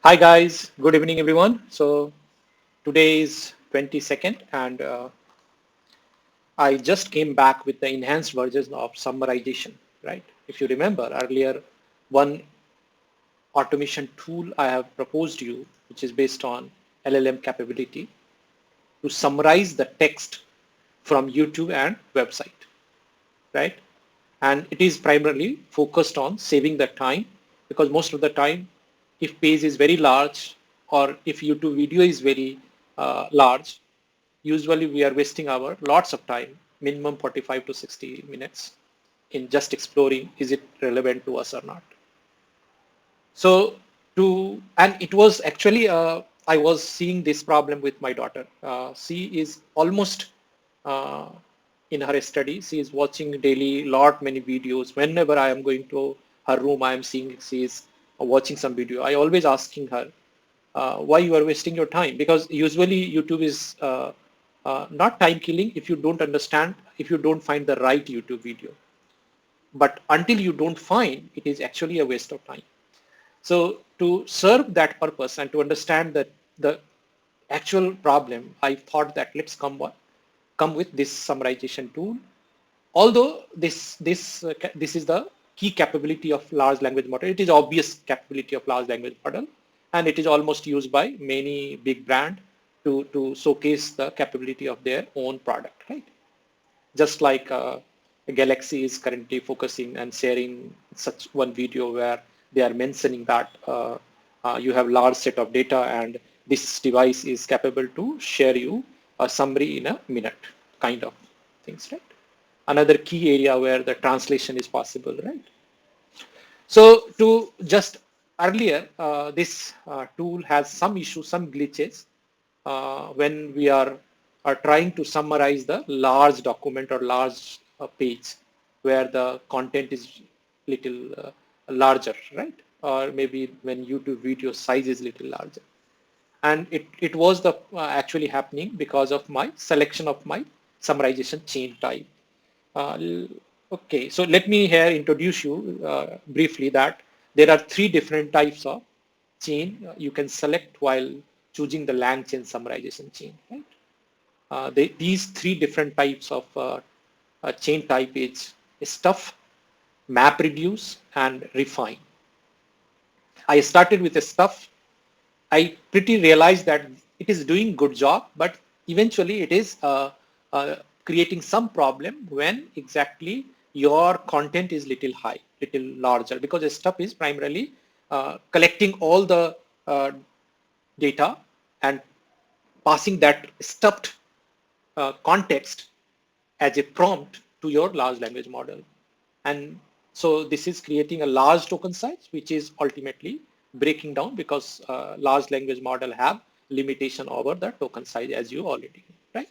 Hi guys, good evening everyone. So today is 22nd and I just came back with the enhanced version of summarization, right? If you remember earlier, one automation tool I have proposed you, which is based on LLM capability to summarize the text from YouTube and website, right? And it is primarily focused on saving the time because most of the time, if page is very large or if YouTube video is very large, usually we are wasting our lots of time, minimum 45 to 60 minutes in just exploring is it relevant to us or not. So and it was actually, I was seeing this problem with my daughter. She is almost uh, in her study. She is watching daily lot many videos. Whenever I am going to her room, I am seeing she is watching some video. I always asking her, why you are wasting your time? Because usually YouTube is not time killing if you don't understand, if you don't find the right YouTube video. But until you don't find, it is actually a waste of time. So to serve that purpose and to understand that the actual problem, I thought that let's come with this summarization tool. Although this is the key capability of large language model, it is obvious capability of large language model, and it is almost used by many big brand to showcase the capability of their own product, right? Just like Galaxy is currently focusing and sharing such one video where they are mentioning that you have large set of data and this device is capable to share you a summary in a minute, kind of things, right? Another key area where the translation is possible, right? So to just earlier, this tool has some issues, some glitches when we are trying to summarize the large document or large page where the content is little larger, right? Or maybe when YouTube video size is little larger. And it was the actually happening because of my selection of my summarization chain type. Okay, so let me here introduce you briefly that there are three different types of chain you can select while choosing the lang chain summarization chain, right? These three different types of chain type is stuff, map reduce, and refine. I started with the stuff. I pretty realized that it is doing good job, but eventually it is creating some problem when exactly your content is little high, little larger, because the stuff is primarily collecting all the data and passing that stuffed context as a prompt to your large language model. And so this is creating a large token size, which is ultimately breaking down because large language model have limitation over the token size as you already know, right?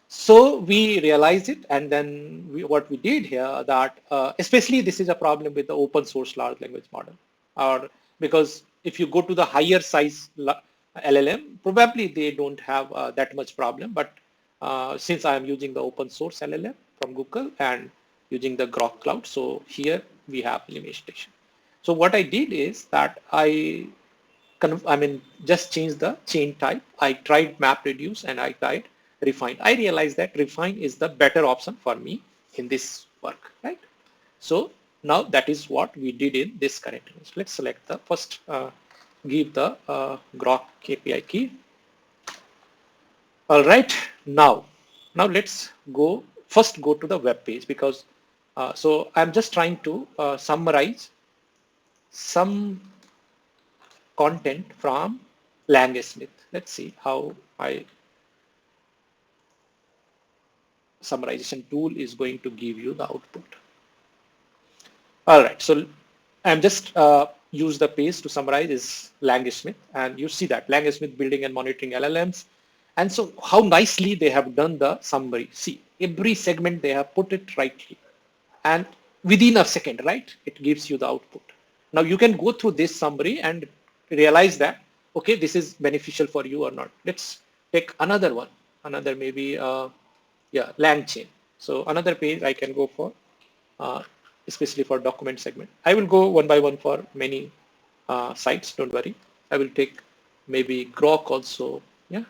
So we realized it, and then what we did here that especially this is a problem with the open source large language model, or because if you go to the higher size LLM, probably they don't have that much problem. But since I am using the open source LLM from Google and using the Grok Cloud, so here we have limitation. So what I did is that just change the chain type. I tried map reduce and I tried refine. I realized that refine is the better option for me in this work, right? So now that is what we did in this current image. Let's select the first, give the Grok API key. All right, now let's first go to the web page because so I'm just trying to summarize some content from Langsmith. Let's see how my summarization tool is going to give you the output. All right, so I'm just use the page to summarize is Langsmith, and you see that Langsmith building and monitoring LLMs. And so how nicely they have done the summary. See, every segment they have put it rightly. And within a second, right, it gives you the output. Now you can go through this summary and realize that, okay, this is beneficial for you or not. Let's take another one, another maybe, yeah, lang chain. So another page I can go for, uh, especially for document segment. I will go one by one for many. sites, don't worry. I will take maybe Grok also, yeah.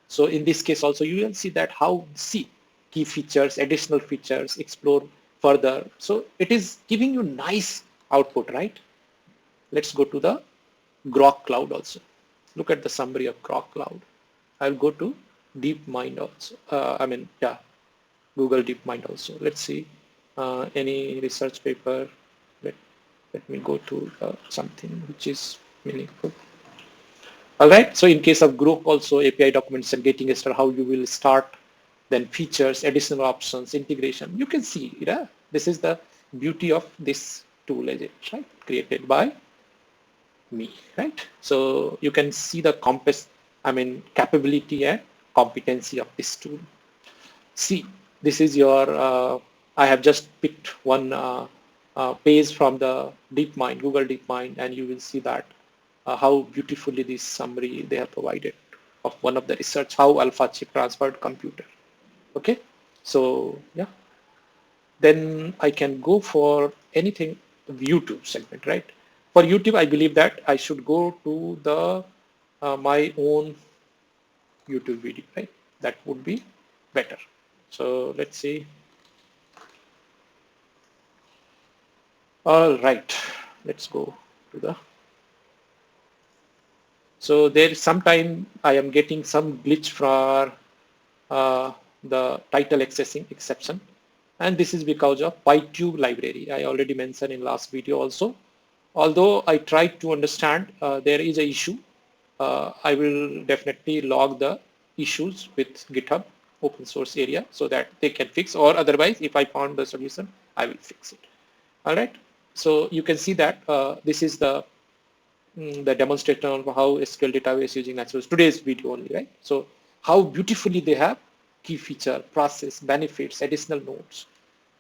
So in this case also you will see that how see key features, additional features, explore further. So it is giving you nice output, right? Let's go to the Grok Cloud also. Look at the summary of Grok Cloud. I'll go to DeepMind also. Google DeepMind also. Let's see any research paper. Let me go to something which is meaningful. All right. So in case of group also API documents and getting started, how you will start, then features, additional options, integration. You can see, this is the beauty of this tool, is it, right? Created by me, right? So you can see the capability and competency of this tool. See, this is your, I have just picked one page from the DeepMind, Google DeepMind, and you will see that how beautifully this summary they have provided of one of the research, how alpha chip transferred computer. Okay, so yeah, then I can go for anything YouTube segment, right? For YouTube, I believe that I should go to the my own YouTube video, right? That would be better. So let's see. All right, let's go to the. So there is sometime I am getting some glitch for the title accessing exception, and this is because of Pytube library. I already mentioned in last video also. Although I tried to understand, there is a issue. I will definitely log the issues with GitHub open source area so that they can fix, or otherwise if I found the solution, I will fix it. All right. So you can see that this is the demonstration of how SQL database using natural today's video only, right? So how beautifully they have key feature, process, benefits, additional nodes.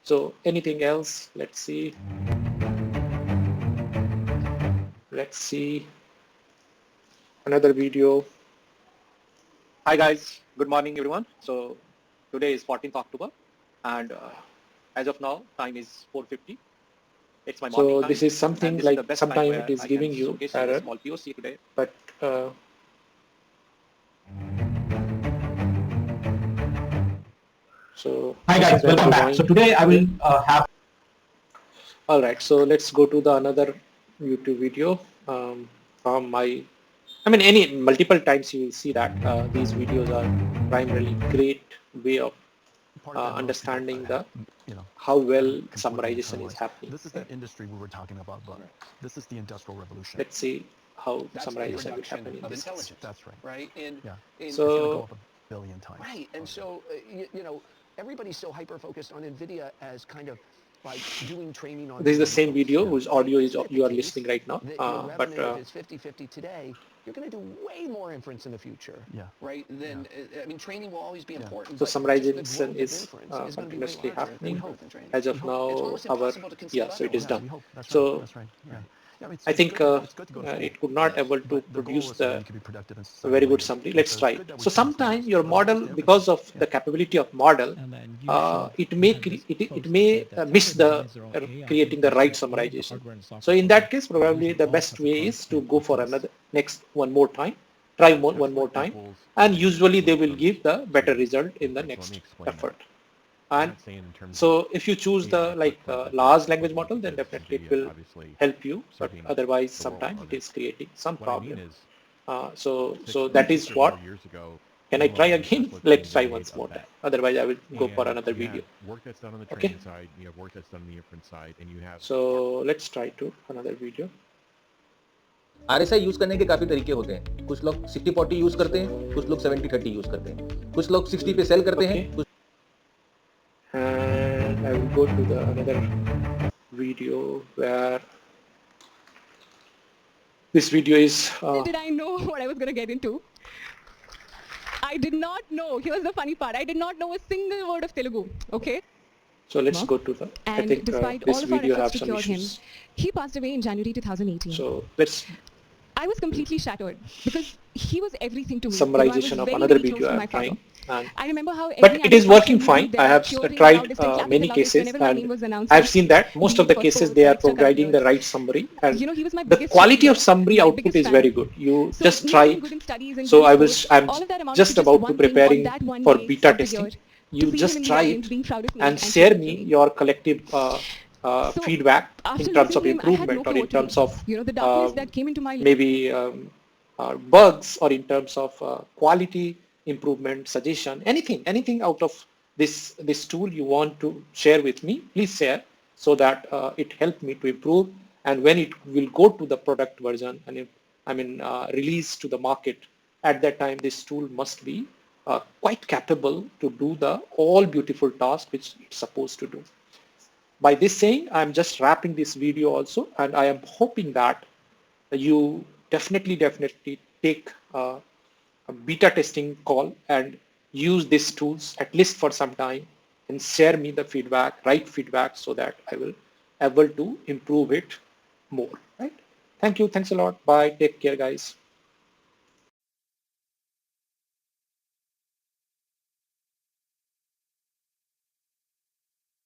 So anything else? Let's see. Let's see another video. Hi guys, good morning everyone. So today is 14th October and as of now time is 4:50. It's my morning time. So this is something like sometimes it is giving you error, small POC today. But so hi guys, welcome back. So today I will have. All right, so let's go to the another YouTube video from my. Any multiple times you will see that these videos are primarily great way of understanding the how well summarization is happening. This is the industry we were talking about, but this is the industrial revolution. Let's see how summarization is happening in this. That's right. Right. And so it's going to go up 1 billion times. Right. And so everybody's so hyper focused on NVIDIA as kind of like doing training on. This is the same video whose audio is you are listening right now. But if it's 50-50 today, you're going to do way more inference in the future. Yeah. Right. Then training will always be important. So summarization is continuously happening. As of now, so it is done. So I think it could not able to produce the very good summary. Let's try it. So sometimes your model, because of the capability of model, it may miss the creating the right summarization. So in that case, probably the best way is to go for one more time, try one more time, and usually they will give the better result in the next effort. And so if you choose the large language model, then definitely it will help you, but otherwise sometimes it is creating some problem. So that is what. Can I try again? Let's try once more time. Otherwise I will go for another video. Work that's done on the training side, you have work that's done on the inference side, and you have. So let's try to another video. RSI use करने के काफी तरीके होते हैं. कुछ लोग 60-40 use करते हैं, कुछ लोग 70-30 यूज करते हैं, कुछ लोग 60 पे सेल करते हैं. And I will go to the another video where this video is. Did I know what I was going to get into? I did not know. Here's the funny part. I did not know a single word of Telugu. Okay. So let's go to the. And I think despite this all of our video efforts have to some cure him, issues. he passed away in January 2018. So let's I was completely shattered because he was everything to me. Summarization of another video I'm trying. I remember how But it is working fine. I have tried many cases, and I've seen that most of the cases they are providing the right summary, and the quality of summary output is very good. You just try. So I'm just about to preparing for beta testing. You just try it and share me your collective feedback in terms of improvement or in terms of maybe bugs or in terms of quality improvement, suggestion, anything out of this tool you want to share with me, please share so that it helped me to improve. And when it will go to the product version and release to the market, at that time this tool must be quite capable to do the all beautiful task which it's supposed to do. By this saying, I'm just wrapping this video also, and I am hoping that you definitely take a beta testing call and use these tools at least for some time and share me the feedback, right feedback, so that I will able to improve it more. Right? Thank you. Thanks a lot. Bye. Take care, guys.